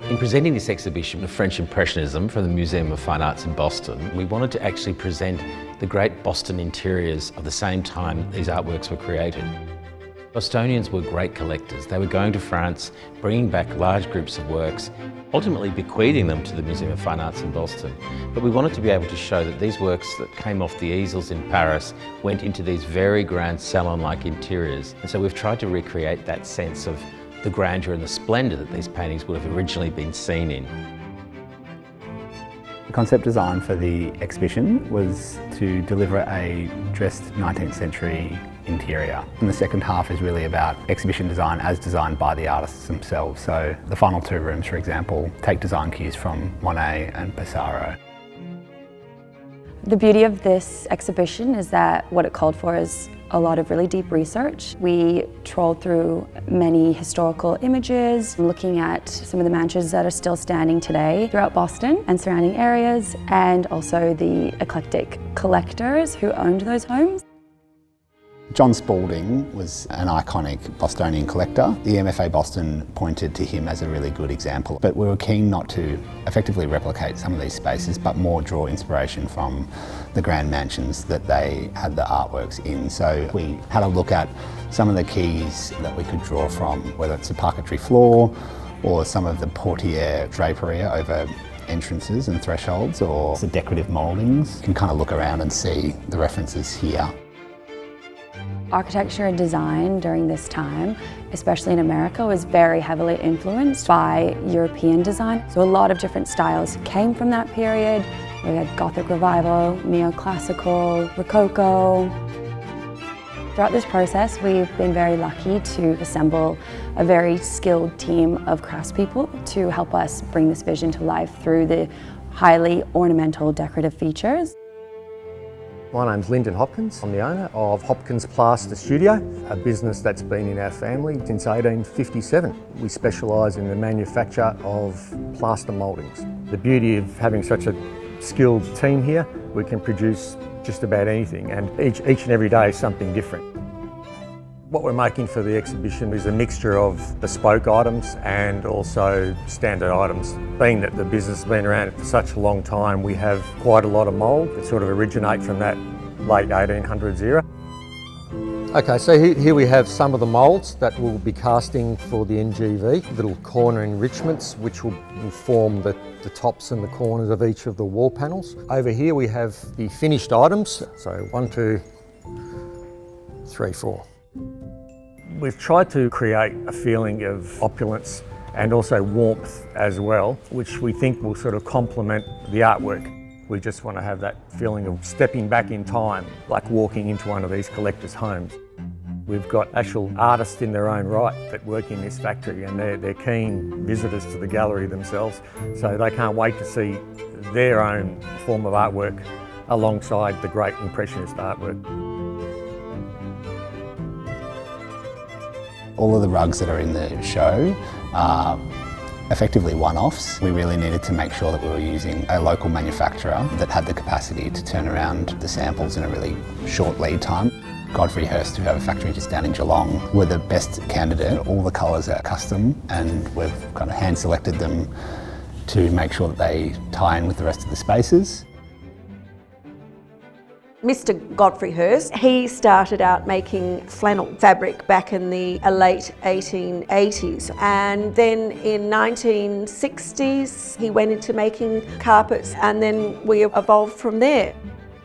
In presenting this exhibition of French Impressionism from the Museum of Fine Arts in Boston, we wanted to actually present the great Boston interiors of the same time these artworks were created. Bostonians were great collectors. They were going to France, bringing back large groups of works, ultimately bequeathing them to the Museum of Fine Arts in Boston. But we wanted to be able to show that these works that came off the easels in Paris went into these very grand salon-like interiors. And so we've tried to recreate that sense of the grandeur and the splendour that these paintings would have originally been seen in. The concept design for the exhibition was to deliver a dressed 19th century interior. And the second half is really about exhibition design as designed by the artists themselves. So the final two rooms, for example, take design cues from Monet and Pissarro. The beauty of this exhibition is that what it called for is a lot of really deep research. We trawled through many historical images, looking at some of the mansions that are still standing today throughout Boston and surrounding areas, and also the eclectic collectors who owned those homes. John Spalding was an iconic Bostonian collector. The MFA Boston pointed to him as a really good example, but we were keen not to effectively replicate some of these spaces, but more draw inspiration from the grand mansions that they had the artworks in. So we had a look at some of the keys that we could draw from, whether it's a parquetry floor or some of the portiere drapery over entrances and thresholds, or the decorative mouldings. You can kind of look around and see the references here. Architecture and design during this time, especially in America, was very heavily influenced by European design. So a lot of different styles came from that period. We had Gothic Revival, Neoclassical, Rococo. Throughout this process, we've been very lucky to assemble a very skilled team of craftspeople to help us bring this vision to life through the highly ornamental decorative features. My name's Lyndon Hopkins. I'm the owner of Hopkins Plaster Studio, a business that's been in our family since 1857. We specialise in the manufacture of plaster mouldings. The beauty of having such a skilled team here, we can produce just about anything, and each and every day is something different. What we're making for the exhibition is a mixture of bespoke items and also standard items. Being that the business has been around for such a long time, we have quite a lot of mould that sort of originate from that late 1800s era. Okay, so here we have some of the moulds that we'll be casting for the NGV, little corner enrichments which will form the tops and the corners of each of the wall panels. Over here we have the finished items, so 1, 2, 3, 4. We've tried to create a feeling of opulence and also warmth as well, which we think will sort of complement the artwork. We just want to have that feeling of stepping back in time, like walking into one of these collectors' homes. We've got actual artists in their own right that work in this factory, and they're keen visitors to the gallery themselves, so they can't wait to see their own form of artwork alongside the great Impressionist artwork. All of the rugs that are in the show are effectively one-offs. We really needed to make sure that we were using a local manufacturer that had the capacity to turn around the samples in a really short lead time. Godfrey Hurst, who have a factory just down in Geelong, were the best candidate. All the colours are custom, and we've kind of hand-selected them to make sure that they tie in with the rest of the spaces. Mr. Godfrey Hurst, he started out making flannel fabric back in the late 1880s, and then in 1960s he went into making carpets, and then we evolved from there.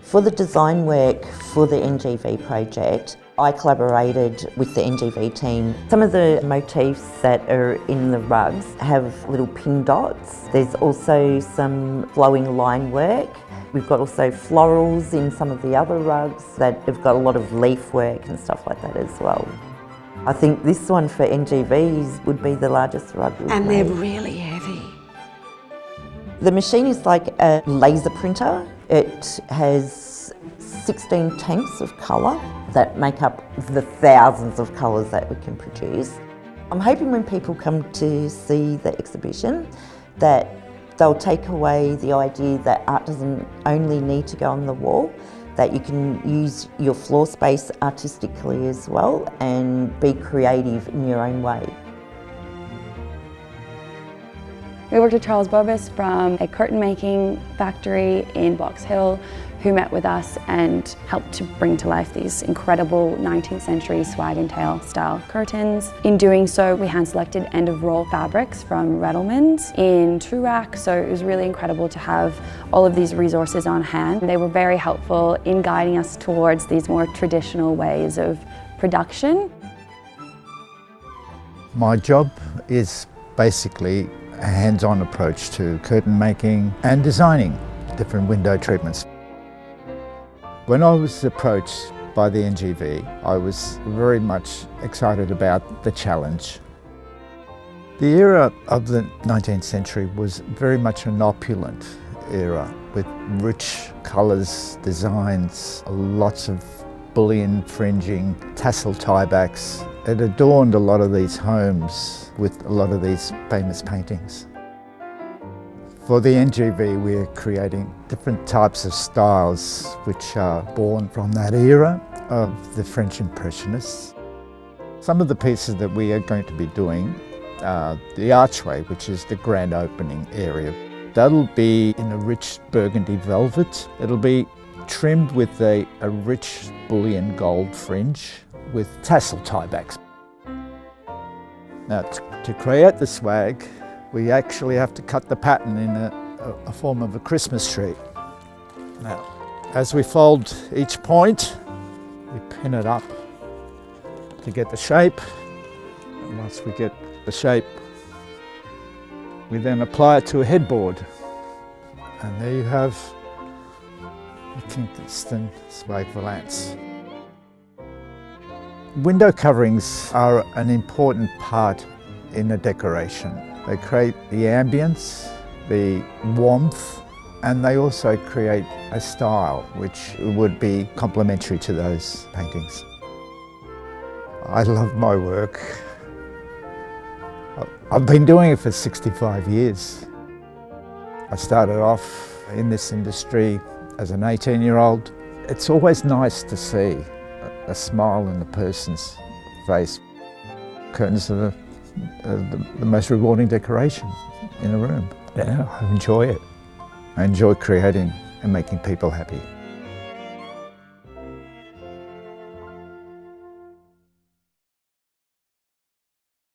For the design work for the NGV project, I collaborated with the NGV team. Some of the motifs that are in the rugs have little pin dots. There's also some flowing line work. We've got also florals in some of the other rugs that have got a lot of leaf work and stuff like that as well. I think this one for NGVs would be the largest rug we've And made. they're really heavy. The machine is like a laser printer. It has 16 tanks of colour that make up the thousands of colours that we can produce. I'm hoping when people come to see the exhibition that they'll take away the idea that art doesn't only need to go on the wall, that you can use your floor space artistically as well and be creative in your own way. We worked with Charles Bobis from a curtain making factory in Box Hill, who met with us and helped to bring to life these incredible 19th century swag and tail style curtains. In doing so, we hand selected end of roll fabrics from Reddleman's in Toorak, so it was really incredible to have all of these resources on hand. They were very helpful in guiding us towards these more traditional ways of production. My job is basically a hands-on approach to curtain making and designing different window treatments. When I was approached by the NGV, I was very much excited about the challenge. The era of the 19th century was very much an opulent era with rich colours, designs, lots of bullion fringing, tassel tiebacks. It adorned a lot of these homes with a lot of these famous paintings. For the NGV, we're creating different types of styles which are born from that era of the French Impressionists. Some of the pieces that we are going to be doing are the archway, which is the grand opening area. That'll be in a rich burgundy velvet. It'll be trimmed with a rich bullion gold fringe with tassel tiebacks. Now, to create the swag, we actually have to cut the pattern in a form of a Christmas tree. Now, as we fold each point, we pin it up to get the shape. And once we get the shape, we then apply it to a headboard. And there you have the Kingston swag volants. Window coverings are an important part in a decoration. They create the ambience, the warmth, and they also create a style which would be complementary to those paintings. I love my work. I've been doing it for 65 years. I started off in this industry as an 18-year-old. It's always nice to see a smile in a person's face. Curtains are the most rewarding decoration in a room. Yeah, I enjoy it. I enjoy creating and making people happy.